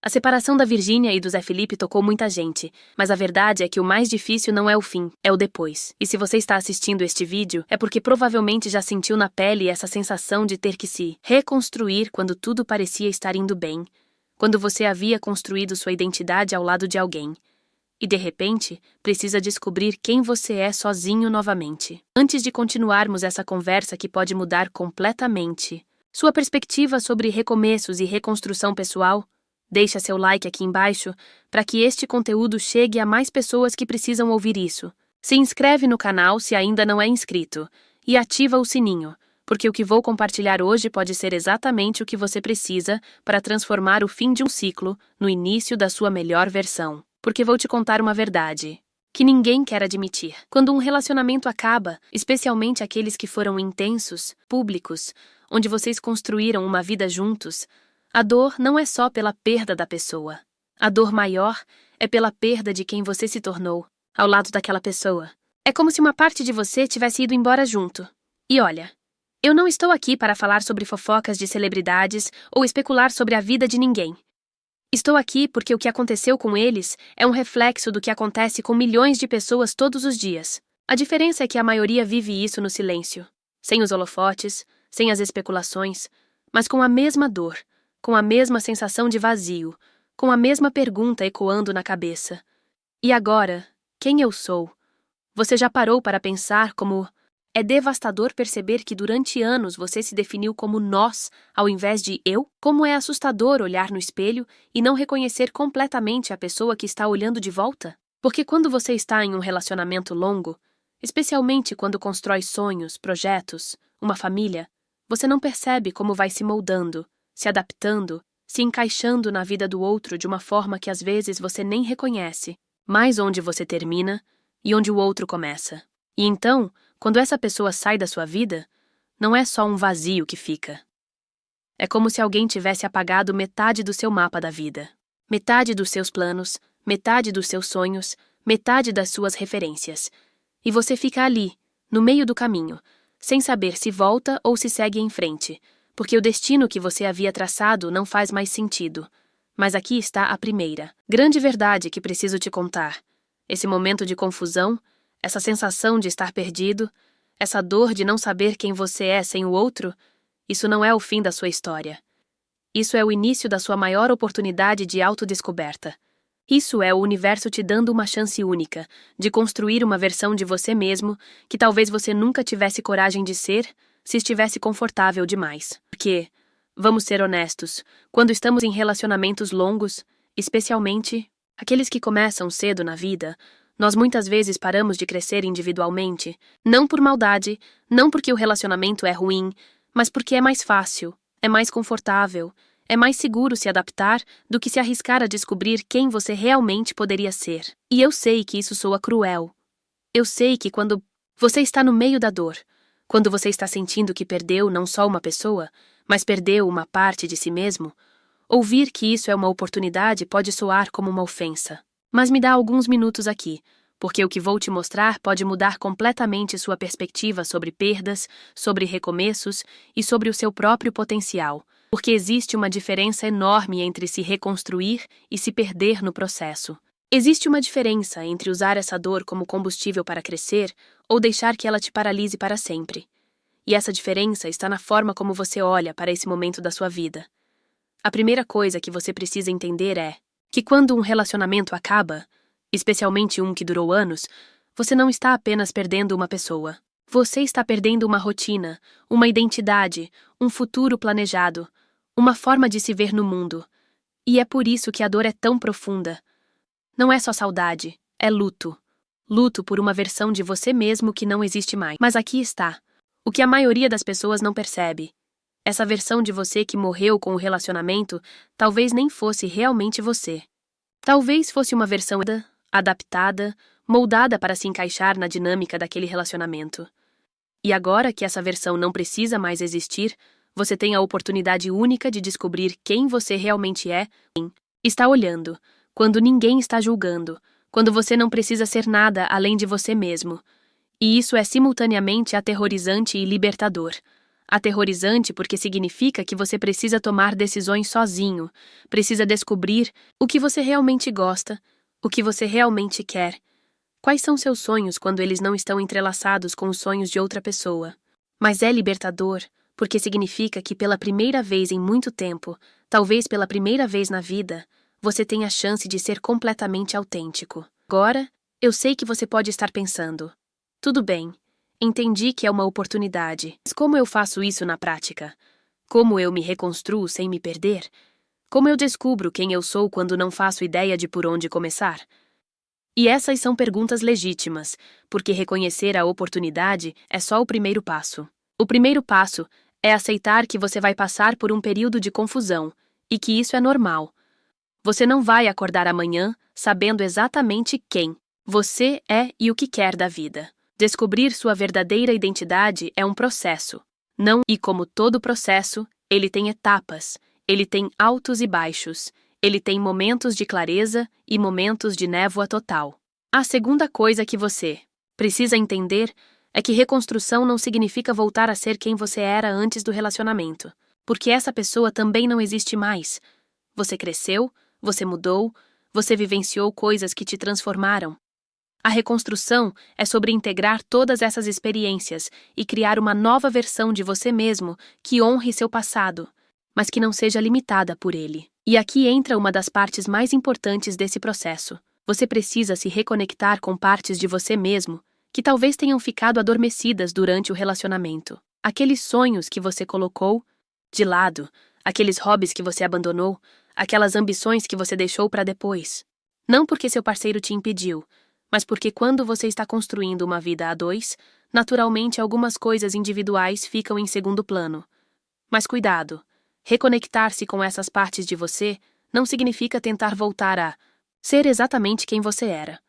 A separação da Virgínia e do Zé Felipe tocou muita gente, mas a verdade é que o mais difícil não é o fim, é o depois. E se você está assistindo este vídeo, é porque provavelmente já sentiu na pele essa sensação de ter que se reconstruir quando tudo parecia estar indo bem, quando você havia construído sua identidade ao lado de alguém. E de repente, precisa descobrir quem você é sozinho novamente. Antes de continuarmos essa conversa que pode mudar completamente sua perspectiva sobre recomeços e reconstrução pessoal, deixa seu like aqui embaixo para que este conteúdo chegue a mais pessoas que precisam ouvir isso. Se inscreve no canal se ainda não é inscrito e ativa o sininho, porque o que vou compartilhar hoje pode ser exatamente o que você precisa para transformar o fim de um ciclo no início da sua melhor versão. Porque vou te contar uma verdade que ninguém quer admitir. Quando um relacionamento acaba, especialmente aqueles que foram intensos, públicos, onde vocês construíram uma vida juntos, a dor não é só pela perda da pessoa. A dor maior é pela perda de quem você se tornou, ao lado daquela pessoa. É como se uma parte de você tivesse ido embora junto. E olha, eu não estou aqui para falar sobre fofocas de celebridades ou especular sobre a vida de ninguém. Estou aqui porque o que aconteceu com eles é um reflexo do que acontece com milhões de pessoas todos os dias. A diferença é que a maioria vive isso no silêncio, sem os holofotes, sem as especulações, mas com a mesma dor, com a mesma sensação de vazio, com a mesma pergunta ecoando na cabeça. E agora, quem eu sou? Você já parou para pensar como é devastador perceber que durante anos você se definiu como nós, ao invés de eu? Como é assustador olhar no espelho e não reconhecer completamente a pessoa que está olhando de volta? Porque quando você está em um relacionamento longo, especialmente quando constrói sonhos, projetos, uma família, você não percebe como vai se moldando, se adaptando, se encaixando na vida do outro de uma forma que às vezes você nem reconhece, mais onde você termina e onde o outro começa. E então, quando essa pessoa sai da sua vida, não é só um vazio que fica. É como se alguém tivesse apagado metade do seu mapa da vida. Metade dos seus planos, metade dos seus sonhos, metade das suas referências. E você fica ali, no meio do caminho, sem saber se volta ou se segue em frente, porque o destino que você havia traçado não faz mais sentido. Mas aqui está a primeira, grande verdade que preciso te contar. Esse momento de confusão, essa sensação de estar perdido, essa dor de não saber quem você é sem o outro, isso não é o fim da sua história. Isso é o início da sua maior oportunidade de autodescoberta. Isso é o universo te dando uma chance única de construir uma versão de você mesmo que talvez você nunca tivesse coragem de ser se estivesse confortável demais. Porque, vamos ser honestos, quando estamos em relacionamentos longos, especialmente aqueles que começam cedo na vida, nós muitas vezes paramos de crescer individualmente, não por maldade, não porque o relacionamento é ruim, mas porque é mais fácil, é mais confortável, é mais seguro se adaptar do que se arriscar a descobrir quem você realmente poderia ser. E eu sei que isso soa cruel. Eu sei que quando você está no meio da dor, quando você está sentindo que perdeu não só uma pessoa, mas perdeu uma parte de si mesmo, ouvir que isso é uma oportunidade pode soar como uma ofensa. Mas me dá alguns minutos aqui, porque o que vou te mostrar pode mudar completamente sua perspectiva sobre perdas, sobre recomeços e sobre o seu próprio potencial, porque existe uma diferença enorme entre se reconstruir e se perder no processo. Existe uma diferença entre usar essa dor como combustível para crescer ou deixar que ela te paralise para sempre. E essa diferença está na forma como você olha para esse momento da sua vida. A primeira coisa que você precisa entender é que quando um relacionamento acaba, especialmente um que durou anos, você não está apenas perdendo uma pessoa. Você está perdendo uma rotina, uma identidade, um futuro planejado, uma forma de se ver no mundo. E é por isso que a dor é tão profunda. Não é só saudade, é luto. Luto por uma versão de você mesmo que não existe mais. Mas aqui está. O que a maioria das pessoas não percebe. Essa versão de você que morreu com o relacionamento talvez nem fosse realmente você. Talvez fosse uma versão adaptada, moldada para se encaixar na dinâmica daquele relacionamento. E agora que essa versão não precisa mais existir, você tem a oportunidade única de descobrir quem você realmente é. Está olhando, quando ninguém está julgando, quando você não precisa ser nada além de você mesmo. E isso é simultaneamente aterrorizante e libertador. Aterrorizante porque significa que você precisa tomar decisões sozinho, precisa descobrir o que você realmente gosta, o que você realmente quer. Quais são seus sonhos quando eles não estão entrelaçados com os sonhos de outra pessoa? Mas é libertador, porque significa que pela primeira vez em muito tempo, talvez pela primeira vez na vida, você tem a chance de ser completamente autêntico. Agora, eu sei que você pode estar pensando: tudo bem, entendi que é uma oportunidade, mas como eu faço isso na prática? Como eu me reconstruo sem me perder? Como eu descubro quem eu sou quando não faço ideia de por onde começar? E essas são perguntas legítimas, porque reconhecer a oportunidade é só o primeiro passo. O primeiro passo é aceitar que você vai passar por um período de confusão e que isso é normal. Você não vai acordar amanhã sabendo exatamente quem você é e o que quer da vida. Descobrir sua verdadeira identidade é um processo. Não, e como todo processo, ele tem etapas, ele tem altos e baixos, ele tem momentos de clareza e momentos de névoa total. A segunda coisa que você precisa entender é que reconstrução não significa voltar a ser quem você era antes do relacionamento, porque essa pessoa também não existe mais. Você cresceu, você mudou, você vivenciou coisas que te transformaram. A reconstrução é sobre integrar todas essas experiências e criar uma nova versão de você mesmo que honre seu passado, mas que não seja limitada por ele. E aqui entra uma das partes mais importantes desse processo. Você precisa se reconectar com partes de você mesmo que talvez tenham ficado adormecidas durante o relacionamento. Aqueles sonhos que você colocou de lado, aqueles hobbies que você abandonou, aquelas ambições que você deixou para depois. Não porque seu parceiro te impediu, mas porque quando você está construindo uma vida a dois, naturalmente algumas coisas individuais ficam em segundo plano. Mas cuidado, reconectar-se com essas partes de você não significa tentar voltar a ser exatamente quem você era.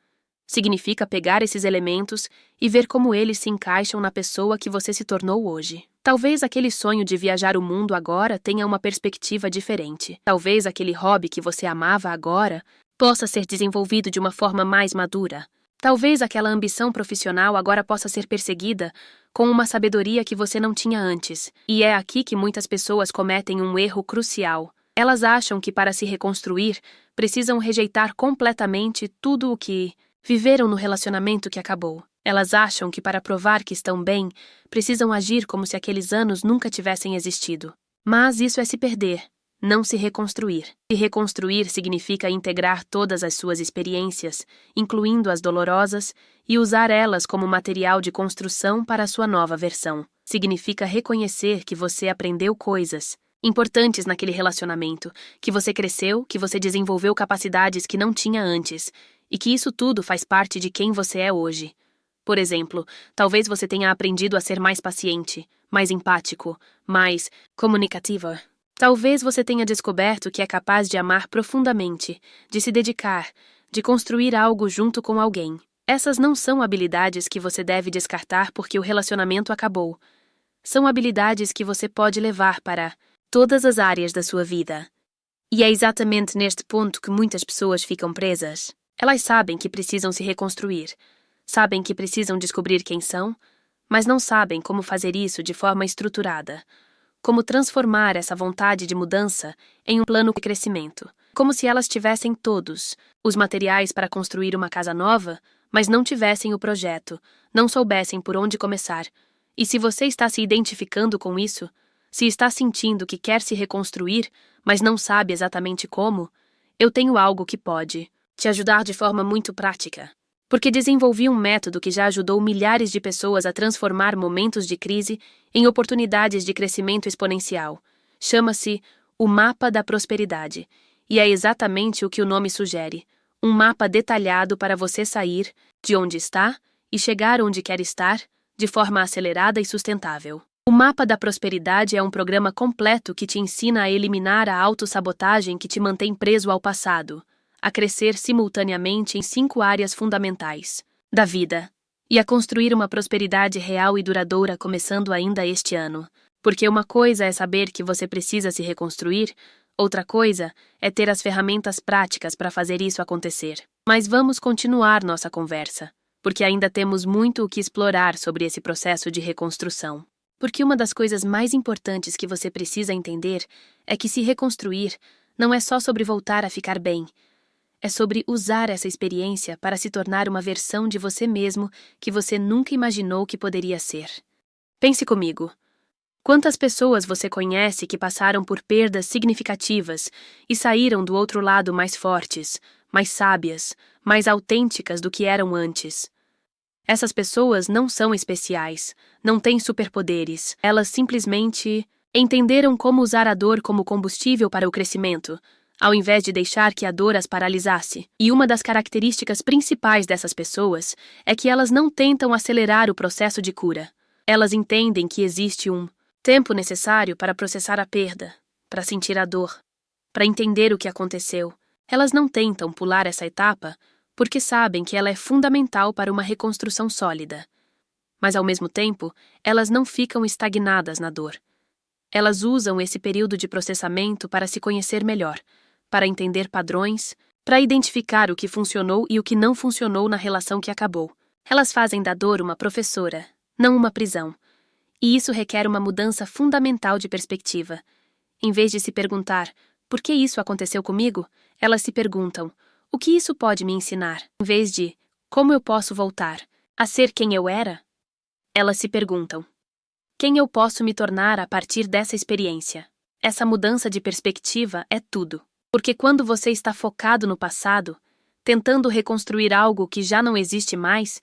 Significa pegar esses elementos e ver como eles se encaixam na pessoa que você se tornou hoje. Talvez aquele sonho de viajar o mundo agora tenha uma perspectiva diferente. Talvez aquele hobby que você amava agora possa ser desenvolvido de uma forma mais madura. Talvez aquela ambição profissional agora possa ser perseguida com uma sabedoria que você não tinha antes. E é aqui que muitas pessoas cometem um erro crucial. Elas acham que para se reconstruir, precisam rejeitar completamente tudo o que viveram no relacionamento que acabou. Elas acham que para provar que estão bem, precisam agir como se aqueles anos nunca tivessem existido. Mas isso é se perder, não se reconstruir. Se reconstruir significa integrar todas as suas experiências, incluindo as dolorosas, e usar elas como material de construção para a sua nova versão. Significa reconhecer que você aprendeu coisas importantes naquele relacionamento, que você cresceu, que você desenvolveu capacidades que não tinha antes, e que isso tudo faz parte de quem você é hoje. Por exemplo, talvez você tenha aprendido a ser mais paciente, mais empático, mais comunicativa. Talvez você tenha descoberto que é capaz de amar profundamente, de se dedicar, de construir algo junto com alguém. Essas não são habilidades que você deve descartar porque o relacionamento acabou. São habilidades que você pode levar para todas as áreas da sua vida. E é exatamente neste ponto que muitas pessoas ficam presas. Elas sabem que precisam se reconstruir, sabem que precisam descobrir quem são, mas não sabem como fazer isso de forma estruturada. Como transformar essa vontade de mudança em um plano de crescimento. Como se elas tivessem todos os materiais para construir uma casa nova, mas não tivessem o projeto, não soubessem por onde começar. E se você está se identificando com isso, se está sentindo que quer se reconstruir, mas não sabe exatamente como, eu tenho algo que pode te ajudar de forma muito prática. Porque desenvolvi um método que já ajudou milhares de pessoas a transformar momentos de crise em oportunidades de crescimento exponencial. Chama-se o Mapa da Prosperidade, e é exatamente o que o nome sugere. Um mapa detalhado para você sair de onde está e chegar onde quer estar, de forma acelerada e sustentável. O Mapa da Prosperidade é um programa completo que te ensina a eliminar a autossabotagem que te mantém preso ao passado, a crescer simultaneamente em 5 áreas fundamentais da vida e a construir uma prosperidade real e duradoura começando ainda este ano. Porque uma coisa é saber que você precisa se reconstruir, outra coisa é ter as ferramentas práticas para fazer isso acontecer. Mas vamos continuar nossa conversa, porque ainda temos muito o que explorar sobre esse processo de reconstrução. Porque uma das coisas mais importantes que você precisa entender é que se reconstruir não é só sobre voltar a ficar bem. É sobre usar essa experiência para se tornar uma versão de você mesmo que você nunca imaginou que poderia ser. Pense comigo. Quantas pessoas você conhece que passaram por perdas significativas e saíram do outro lado mais fortes, mais sábias, mais autênticas do que eram antes? Essas pessoas não são especiais, não têm superpoderes, elas simplesmente entenderam como usar a dor como combustível para o crescimento, ao invés de deixar que a dor as paralisasse. E uma das características principais dessas pessoas é que elas não tentam acelerar o processo de cura. Elas entendem que existe um tempo necessário para processar a perda, para sentir a dor, para entender o que aconteceu. Elas não tentam pular essa etapa porque sabem que ela é fundamental para uma reconstrução sólida. Mas, ao mesmo tempo, elas não ficam estagnadas na dor. Elas usam esse período de processamento para se conhecer melhor, para entender padrões, para identificar o que funcionou e o que não funcionou na relação que acabou. Elas fazem da dor uma professora, não uma prisão. E isso requer uma mudança fundamental de perspectiva. Em vez de se perguntar, por que isso aconteceu comigo? Elas se perguntam, o que isso pode me ensinar? Em vez de, como eu posso voltar a ser quem eu era? Elas se perguntam, quem eu posso me tornar a partir dessa experiência? Essa mudança de perspectiva é tudo. Porque quando você está focado no passado, tentando reconstruir algo que já não existe mais,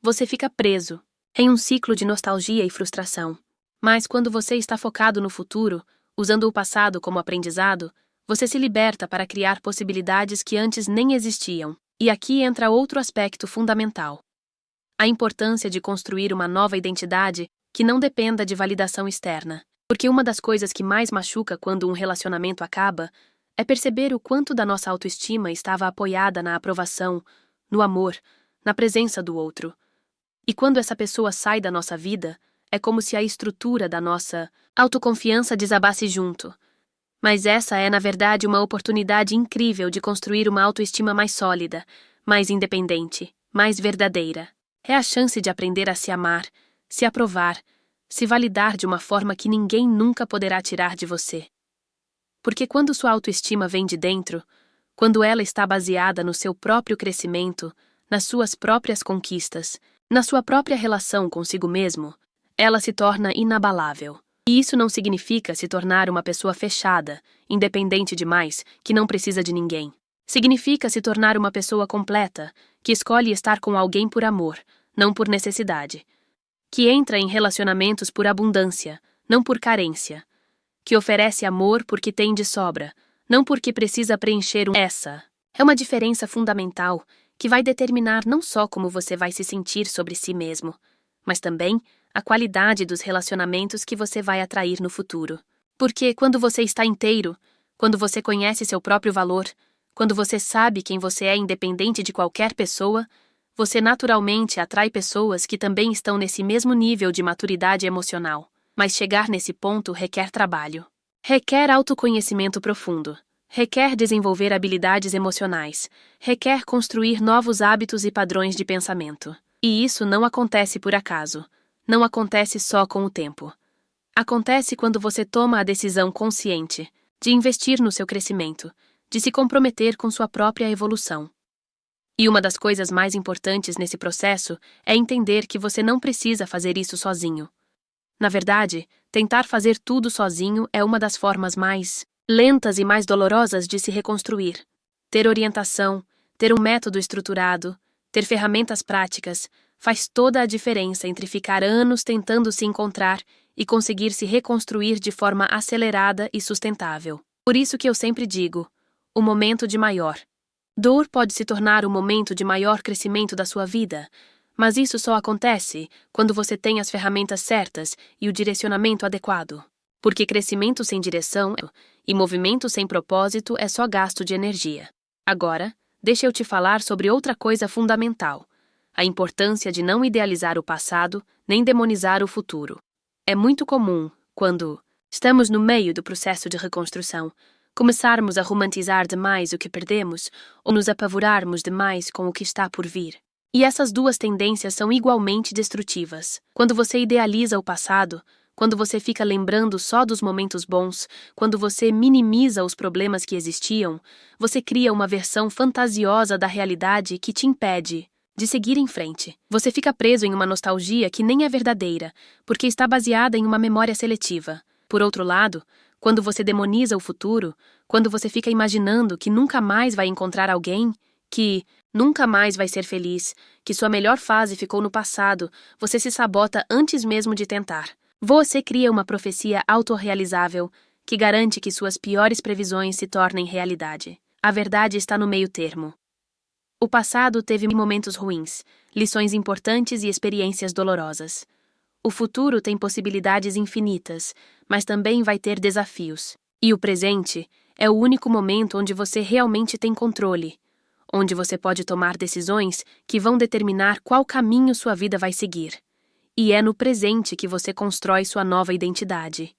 você fica preso em um ciclo de nostalgia e frustração. Mas quando você está focado no futuro, usando o passado como aprendizado, você se liberta para criar possibilidades que antes nem existiam. E aqui entra outro aspecto fundamental: a importância de construir uma nova identidade que não dependa de validação externa. Porque uma das coisas que mais machuca quando um relacionamento acaba é perceber o quanto da nossa autoestima estava apoiada na aprovação, no amor, na presença do outro. E quando essa pessoa sai da nossa vida, é como se a estrutura da nossa autoconfiança desabasse junto. Mas essa é, na verdade, uma oportunidade incrível de construir uma autoestima mais sólida, mais independente, mais verdadeira. É a chance de aprender a se amar, se aprovar, se validar de uma forma que ninguém nunca poderá tirar de você. Porque quando sua autoestima vem de dentro, quando ela está baseada no seu próprio crescimento, nas suas próprias conquistas, na sua própria relação consigo mesmo, ela se torna inabalável. E isso não significa se tornar uma pessoa fechada, independente demais, que não precisa de ninguém. Significa se tornar uma pessoa completa, que escolhe estar com alguém por amor, não por necessidade. Que entra em relacionamentos por abundância, não por carência. Que oferece amor porque tem de sobra, não porque precisa preencher essa. É uma diferença fundamental que vai determinar não só como você vai se sentir sobre si mesmo, mas também a qualidade dos relacionamentos que você vai atrair no futuro. Porque quando você está inteiro, quando você conhece seu próprio valor, quando você sabe quem você é independente de qualquer pessoa, você naturalmente atrai pessoas que também estão nesse mesmo nível de maturidade emocional. Mas chegar nesse ponto requer trabalho. Requer autoconhecimento profundo. Requer desenvolver habilidades emocionais. Requer construir novos hábitos e padrões de pensamento. E isso não acontece por acaso. Não acontece só com o tempo. Acontece quando você toma a decisão consciente de investir no seu crescimento, de se comprometer com sua própria evolução. E uma das coisas mais importantes nesse processo é entender que você não precisa fazer isso sozinho. Na verdade, tentar fazer tudo sozinho é uma das formas mais lentas e mais dolorosas de se reconstruir. Ter orientação, ter um método estruturado, ter ferramentas práticas, faz toda a diferença entre ficar anos tentando se encontrar e conseguir se reconstruir de forma acelerada e sustentável. Por isso que eu sempre digo, o momento de maior dor pode se tornar o momento de maior crescimento da sua vida, mas isso só acontece quando você tem as ferramentas certas e o direcionamento adequado. Porque crescimento sem direção e movimento sem propósito é só gasto de energia. Agora, deixa eu te falar sobre outra coisa fundamental: a importância de não idealizar o passado nem demonizar o futuro. É muito comum, quando estamos no meio do processo de reconstrução, começarmos a romantizar demais o que perdemos ou nos apavorarmos demais com o que está por vir. E essas duas tendências são igualmente destrutivas. Quando você idealiza o passado, quando você fica lembrando só dos momentos bons, quando você minimiza os problemas que existiam, você cria uma versão fantasiosa da realidade que te impede de seguir em frente. Você fica preso em uma nostalgia que nem é verdadeira, porque está baseada em uma memória seletiva. Por outro lado, quando você demoniza o futuro, quando você fica imaginando que nunca mais vai encontrar alguém, que nunca mais vai ser feliz, que sua melhor fase ficou no passado, você se sabota antes mesmo de tentar. Você cria uma profecia autorrealizável que garante que suas piores previsões se tornem realidade. A verdade está no meio termo. O passado teve momentos ruins, lições importantes e experiências dolorosas. O futuro tem possibilidades infinitas, mas também vai ter desafios. E o presente é o único momento onde você realmente tem controle, onde você pode tomar decisões que vão determinar qual caminho sua vida vai seguir. E é no presente que você constrói sua nova identidade.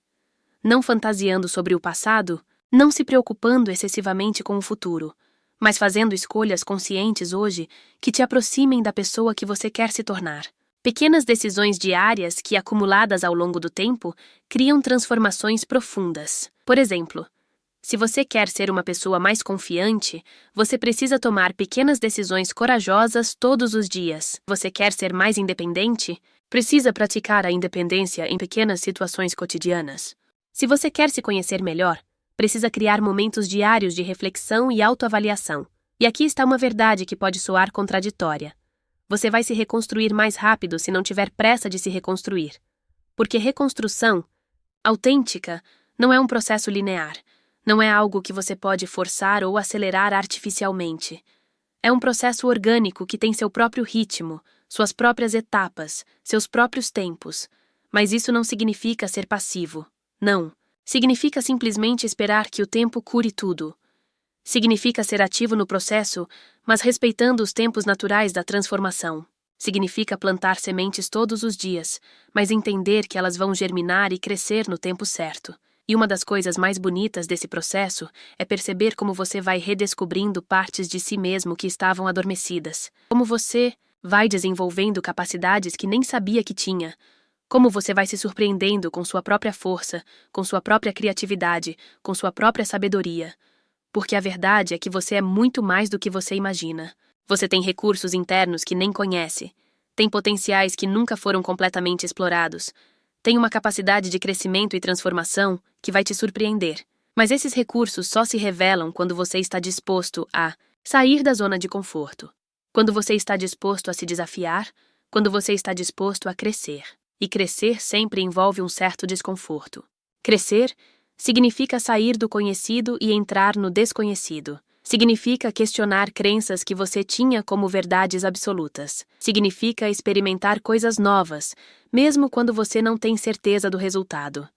Não fantasiando sobre o passado, não se preocupando excessivamente com o futuro, mas fazendo escolhas conscientes hoje que te aproximem da pessoa que você quer se tornar. Pequenas decisões diárias que, acumuladas ao longo do tempo, criam transformações profundas. Por exemplo, se você quer ser uma pessoa mais confiante, você precisa tomar pequenas decisões corajosas todos os dias. Você quer ser mais independente? Precisa praticar a independência em pequenas situações cotidianas. Se você quer se conhecer melhor, precisa criar momentos diários de reflexão e autoavaliação. E aqui está uma verdade que pode soar contraditória. Você vai se reconstruir mais rápido se não tiver pressa de se reconstruir. Porque reconstrução autêntica não é um processo linear. Não é algo que você pode forçar ou acelerar artificialmente. É um processo orgânico que tem seu próprio ritmo, suas próprias etapas, seus próprios tempos. Mas isso não significa ser passivo. Não. Significa simplesmente esperar que o tempo cure tudo. Significa ser ativo no processo, mas respeitando os tempos naturais da transformação. Significa plantar sementes todos os dias, mas entender que elas vão germinar e crescer no tempo certo. E uma das coisas mais bonitas desse processo é perceber como você vai redescobrindo partes de si mesmo que estavam adormecidas. Como você vai desenvolvendo capacidades que nem sabia que tinha. Como você vai se surpreendendo com sua própria força, com sua própria criatividade, com sua própria sabedoria. Porque a verdade é que você é muito mais do que você imagina. Você tem recursos internos que nem conhece. Tem potenciais que nunca foram completamente explorados. Tem uma capacidade de crescimento e transformação que vai te surpreender. Mas esses recursos só se revelam quando você está disposto a sair da zona de conforto. Quando você está disposto a se desafiar, quando você está disposto a crescer. E crescer sempre envolve um certo desconforto. Crescer significa sair do conhecido e entrar no desconhecido. Significa questionar crenças que você tinha como verdades absolutas. Significa experimentar coisas novas, mesmo quando você não tem certeza do resultado.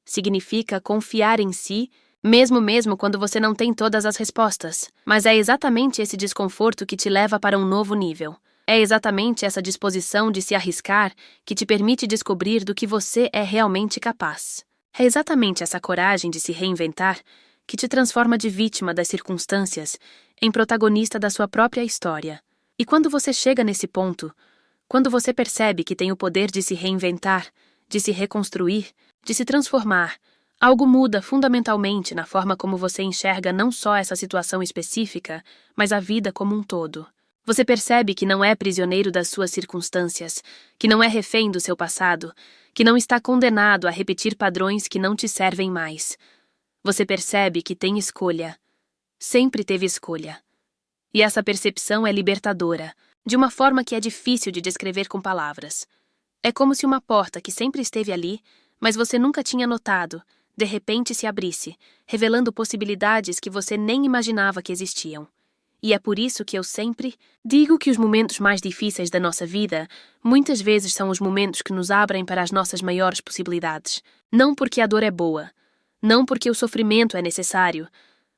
Significa confiar em si, mesmo quando você não tem todas as respostas. Mas é exatamente esse desconforto que te leva para um novo nível. É exatamente essa disposição de se arriscar que te permite descobrir do que você é realmente capaz. É exatamente essa coragem de se reinventar que te transforma de vítima das circunstâncias em protagonista da sua própria história. E quando você chega nesse ponto, quando você percebe que tem o poder de se reinventar, de se reconstruir, de se transformar, algo muda fundamentalmente na forma como você enxerga não só essa situação específica, mas a vida como um todo. Você percebe que não é prisioneiro das suas circunstâncias, que não é refém do seu passado, que não está condenado a repetir padrões que não te servem mais. Você percebe que tem escolha. Sempre teve escolha. E essa percepção é libertadora, de uma forma que é difícil de descrever com palavras. É como se uma porta que sempre esteve ali, mas você nunca tinha notado, de repente se abrisse, revelando possibilidades que você nem imaginava que existiam. E é por isso que eu sempre digo que os momentos mais difíceis da nossa vida muitas vezes são os momentos que nos abrem para as nossas maiores possibilidades. Não porque a dor é boa, não porque o sofrimento é necessário,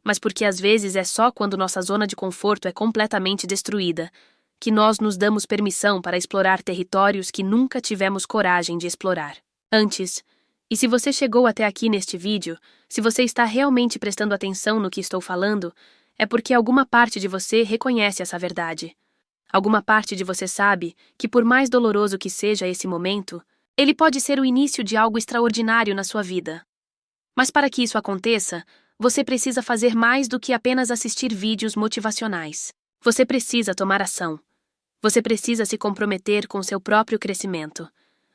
mas porque às vezes é só quando nossa zona de conforto é completamente destruída que nós nos damos permissão para explorar territórios que nunca tivemos coragem de explorar antes. E se você chegou até aqui neste vídeo, se você está realmente prestando atenção no que estou falando, é porque alguma parte de você reconhece essa verdade. Alguma parte de você sabe que, por mais doloroso que seja esse momento, Ele pode ser o início de algo extraordinário na sua vida. Mas para que isso aconteça, você precisa fazer mais do que apenas assistir vídeos motivacionais. Você precisa tomar ação. Você precisa se comprometer com seu próprio crescimento.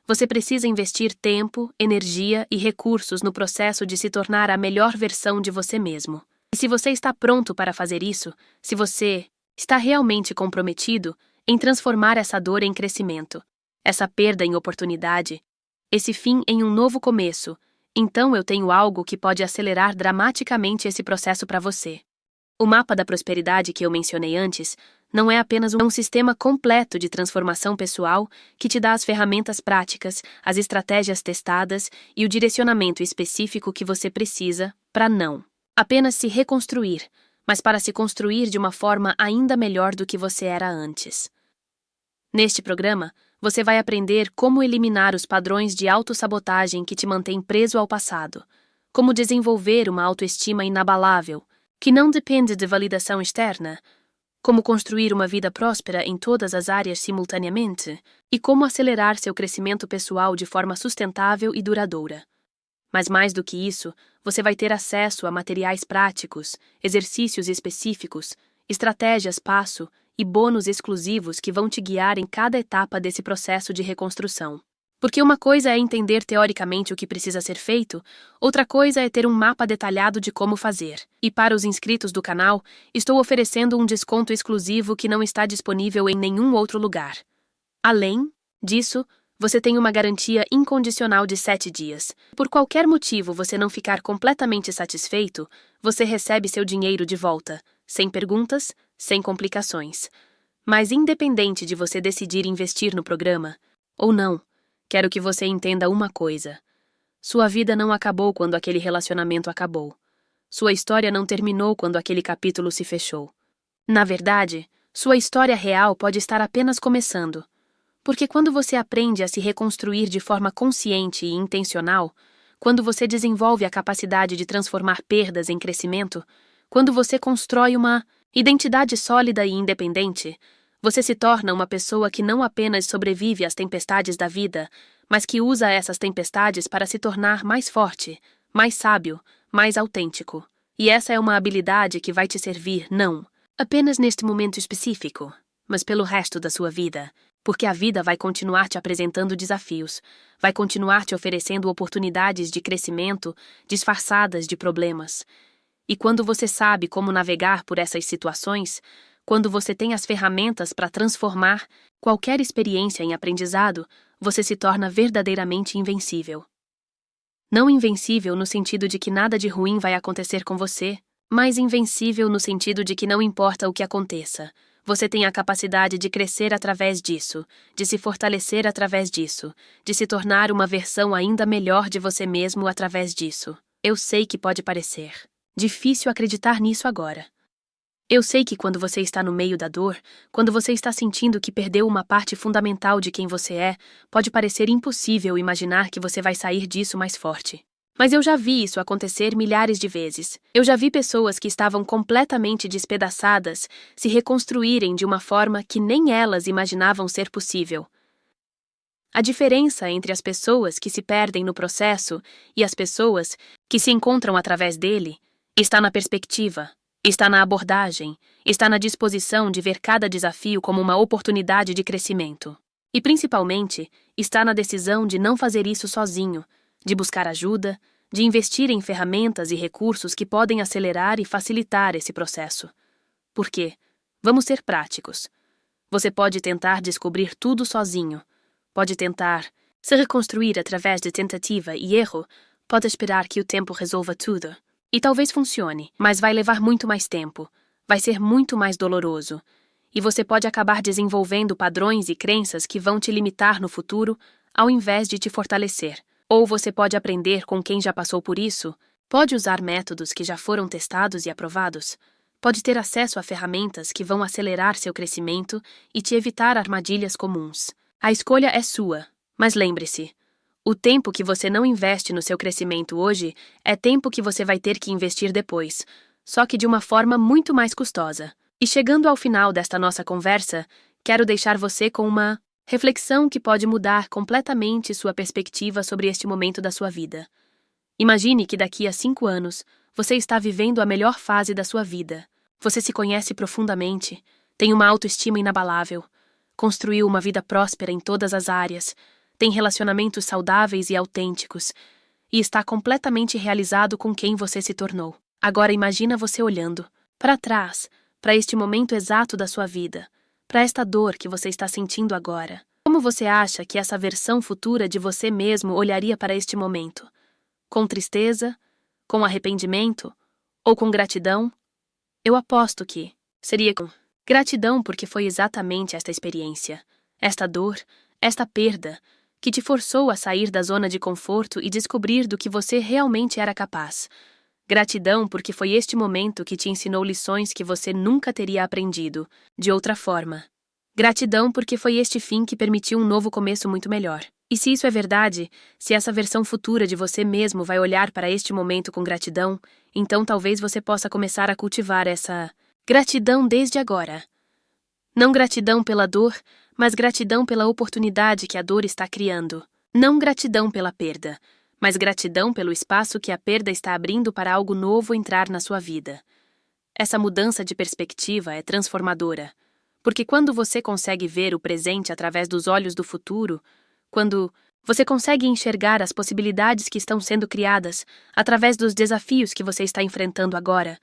Você precisa investir tempo, energia e recursos no processo de se tornar a melhor versão de você mesmo. E se você está pronto para fazer isso, se você está realmente comprometido em transformar essa dor em crescimento, essa perda em oportunidade, esse fim em um novo começo, então eu tenho algo que pode acelerar dramaticamente esse processo para você. O mapa da prosperidade que eu mencionei antes não é apenas um sistema completo de transformação pessoal que te dá as ferramentas práticas, as estratégias testadas e o direcionamento específico que você precisa para não apenas se reconstruir, mas para se construir de uma forma ainda melhor do que você era antes. Neste programa, você vai aprender como eliminar os padrões de autossabotagem que te mantêm preso ao passado, como desenvolver uma autoestima inabalável, que não depende de validação externa, como construir uma vida próspera em todas as áreas simultaneamente e como acelerar seu crescimento pessoal de forma sustentável e duradoura. Mas mais do que isso, você vai ter acesso a materiais práticos, exercícios específicos, estratégias passo e bônus exclusivos que vão te guiar em cada etapa desse processo de reconstrução. Porque uma coisa é entender teoricamente o que precisa ser feito, outra coisa é ter um mapa detalhado de como fazer. E para os inscritos do canal, estou oferecendo um desconto exclusivo que não está disponível em nenhum outro lugar. Além disso, você tem uma garantia incondicional de 7 dias. Por qualquer motivo você não ficar completamente satisfeito, você recebe seu dinheiro de volta, sem perguntas, sem complicações. Mas independente de você decidir investir no programa, ou não, quero que você entenda uma coisa. Sua vida não acabou quando aquele relacionamento acabou. Sua história não terminou quando aquele capítulo se fechou. Na verdade, sua história real pode estar apenas começando. Porque quando você aprende a se reconstruir de forma consciente e intencional, quando você desenvolve a capacidade de transformar perdas em crescimento, quando você constrói uma identidade sólida e independente, você se torna uma pessoa que não apenas sobrevive às tempestades da vida, mas que usa essas tempestades para se tornar mais forte, mais sábio, mais autêntico. E essa é uma habilidade que vai te servir não apenas neste momento específico, mas pelo resto da sua vida, porque a vida vai continuar te apresentando desafios, vai continuar te oferecendo oportunidades de crescimento disfarçadas de problemas. E quando você sabe como navegar por essas situações, quando você tem as ferramentas para transformar qualquer experiência em aprendizado, você se torna verdadeiramente invencível. Não invencível no sentido de que nada de ruim vai acontecer com você, mas invencível no sentido de que não importa o que aconteça, você tem a capacidade de crescer através disso, de se fortalecer através disso, de se tornar uma versão ainda melhor de você mesmo através disso. Eu sei que pode parecer difícil acreditar nisso agora. Eu sei que quando você está no meio da dor, quando você está sentindo que perdeu uma parte fundamental de quem você é, pode parecer impossível imaginar que você vai sair disso mais forte. Mas eu já vi isso acontecer milhares de vezes. Eu já vi pessoas que estavam completamente despedaçadas se reconstruírem de uma forma que nem elas imaginavam ser possível. A diferença entre as pessoas que se perdem no processo e as pessoas que se encontram através dele está na perspectiva, está na abordagem, está na disposição de ver cada desafio como uma oportunidade de crescimento. E principalmente, está na decisão de não fazer isso sozinho, de buscar ajuda, de investir em ferramentas e recursos que podem acelerar e facilitar esse processo. Por quê? Vamos ser práticos. Você pode tentar descobrir tudo sozinho, pode tentar se reconstruir através de tentativa e erro, pode esperar que o tempo resolva tudo. E talvez funcione, mas vai levar muito mais tempo, vai ser muito mais doloroso, e você pode acabar desenvolvendo padrões e crenças que vão te limitar no futuro, ao invés de te fortalecer. Ou você pode aprender com quem já passou por isso, pode usar métodos que já foram testados e aprovados, pode ter acesso a ferramentas que vão acelerar seu crescimento e te evitar armadilhas comuns. A escolha é sua, mas lembre-se, o tempo que você não investe no seu crescimento hoje é tempo que você vai ter que investir depois, só que de uma forma muito mais custosa. E chegando ao final desta nossa conversa, quero deixar você com uma Reflexão que pode mudar completamente sua perspectiva sobre este momento da sua vida. Imagine que daqui a 5 anos, você está vivendo a melhor fase da sua vida. Você se conhece profundamente, tem uma autoestima inabalável, construiu uma vida próspera em todas as áreas, tem relacionamentos saudáveis e autênticos, e está completamente realizado com quem você se tornou. Agora imagina você olhando para trás, para este momento exato da sua vida, para esta dor que você está sentindo agora. Como você acha que essa versão futura de você mesmo olharia para este momento? Com tristeza? Com arrependimento? Ou com gratidão? Eu aposto que seria com gratidão, porque foi exatamente esta experiência, esta dor, esta perda, que te forçou a sair da zona de conforto e descobrir do que você realmente era capaz. Gratidão, porque foi este momento que te ensinou lições que você nunca teria aprendido de outra forma. Gratidão, porque foi este fim que permitiu um novo começo muito melhor. E se isso é verdade, se essa versão futura de você mesmo vai olhar para este momento com gratidão, então talvez você possa começar a cultivar essa gratidão desde agora. Não gratidão pela dor, mas gratidão pela oportunidade que a dor está criando. Não gratidão pela perda, mas gratidão pelo espaço que a perda está abrindo para algo novo entrar na sua vida. Essa mudança de perspectiva é transformadora, porque quando você consegue ver o presente através dos olhos do futuro, quando você consegue enxergar as possibilidades que estão sendo criadas através dos desafios que você está enfrentando agora,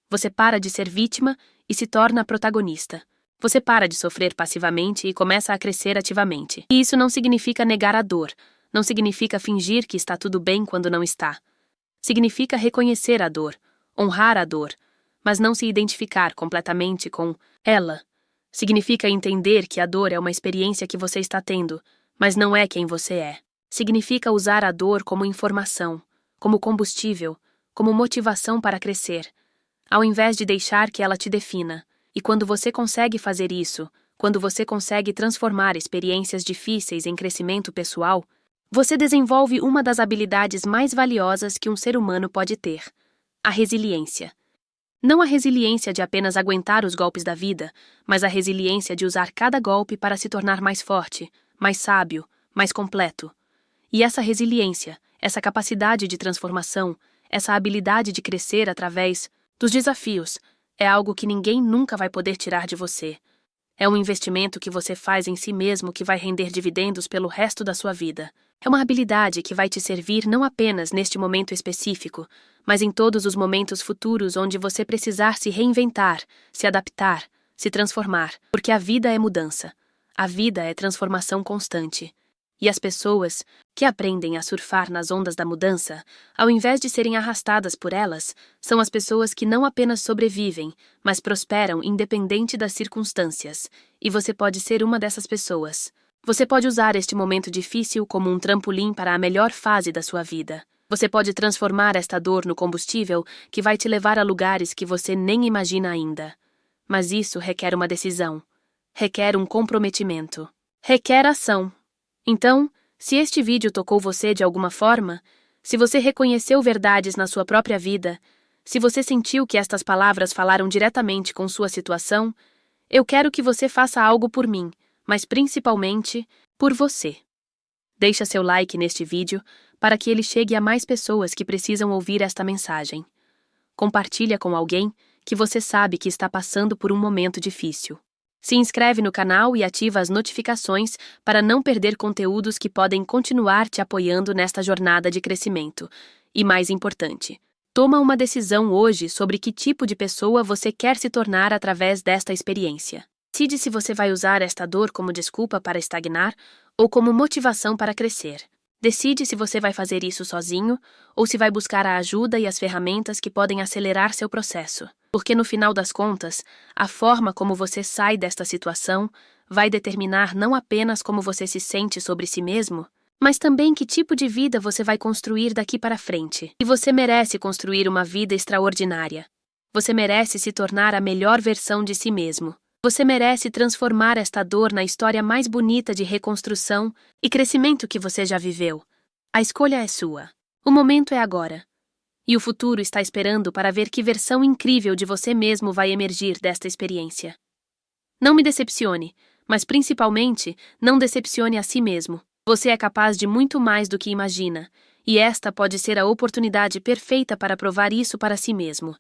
você para de ser vítima e se torna protagonista. Você para de sofrer passivamente e começa a crescer ativamente. E isso não significa negar a dor, não significa fingir que está tudo bem quando não está. Significa reconhecer a dor, honrar a dor, mas não se identificar completamente com ela. Significa entender que a dor é uma experiência que você está tendo, mas não é quem você é. Significa usar a dor como informação, como combustível, como motivação para crescer, ao invés de deixar que ela te defina. E quando você consegue fazer isso, quando você consegue transformar experiências difíceis em crescimento pessoal, você desenvolve uma das habilidades mais valiosas que um ser humano pode ter: a resiliência. Não a resiliência de apenas aguentar os golpes da vida, mas a resiliência de usar cada golpe para se tornar mais forte, mais sábio, mais completo. E essa resiliência, essa capacidade de transformação, essa habilidade de crescer através dos desafios, é algo que ninguém nunca vai poder tirar de você. É um investimento que você faz em si mesmo que vai render dividendos pelo resto da sua vida. É uma habilidade que vai te servir não apenas neste momento específico, mas em todos os momentos futuros onde você precisar se reinventar, se adaptar, se transformar. Porque a vida é mudança. A vida é transformação constante. E as pessoas que aprendem a surfar nas ondas da mudança, ao invés de serem arrastadas por elas, são as pessoas que não apenas sobrevivem, mas prosperam independente das circunstâncias. E você pode ser uma dessas pessoas. Você pode usar este momento difícil como um trampolim para a melhor fase da sua vida. Você pode transformar esta dor no combustível que vai te levar a lugares que você nem imagina ainda. Mas isso requer uma decisão. Requer um comprometimento. Requer ação. Então, se este vídeo tocou você de alguma forma, se você reconheceu verdades na sua própria vida, se você sentiu que estas palavras falaram diretamente com sua situação, eu quero que você faça algo por mim, mas principalmente por você. Deixa seu like neste vídeo para que ele chegue a mais pessoas que precisam ouvir esta mensagem. Compartilha com alguém que você sabe que está passando por um momento difícil. Se inscreve no canal e ativa as notificações para não perder conteúdos que podem continuar te apoiando nesta jornada de crescimento. E mais importante, toma uma decisão hoje sobre que tipo de pessoa você quer se tornar através desta experiência. Decide se você vai usar esta dor como desculpa para estagnar ou como motivação para crescer. Decide se você vai fazer isso sozinho ou se vai buscar a ajuda e as ferramentas que podem acelerar seu processo. Porque no final das contas, a forma como você sai desta situação vai determinar não apenas como você se sente sobre si mesmo, mas também que tipo de vida você vai construir daqui para frente. E você merece construir uma vida extraordinária. Você merece se tornar a melhor versão de si mesmo. Você merece transformar esta dor na história mais bonita de reconstrução e crescimento que você já viveu. A escolha é sua. O momento é agora. E o futuro está esperando para ver que versão incrível de você mesmo vai emergir desta experiência. Não me decepcione, Mas principalmente, não decepcione a si mesmo. Você é capaz de muito mais do que imagina, e esta pode ser a oportunidade perfeita para provar isso para si mesmo.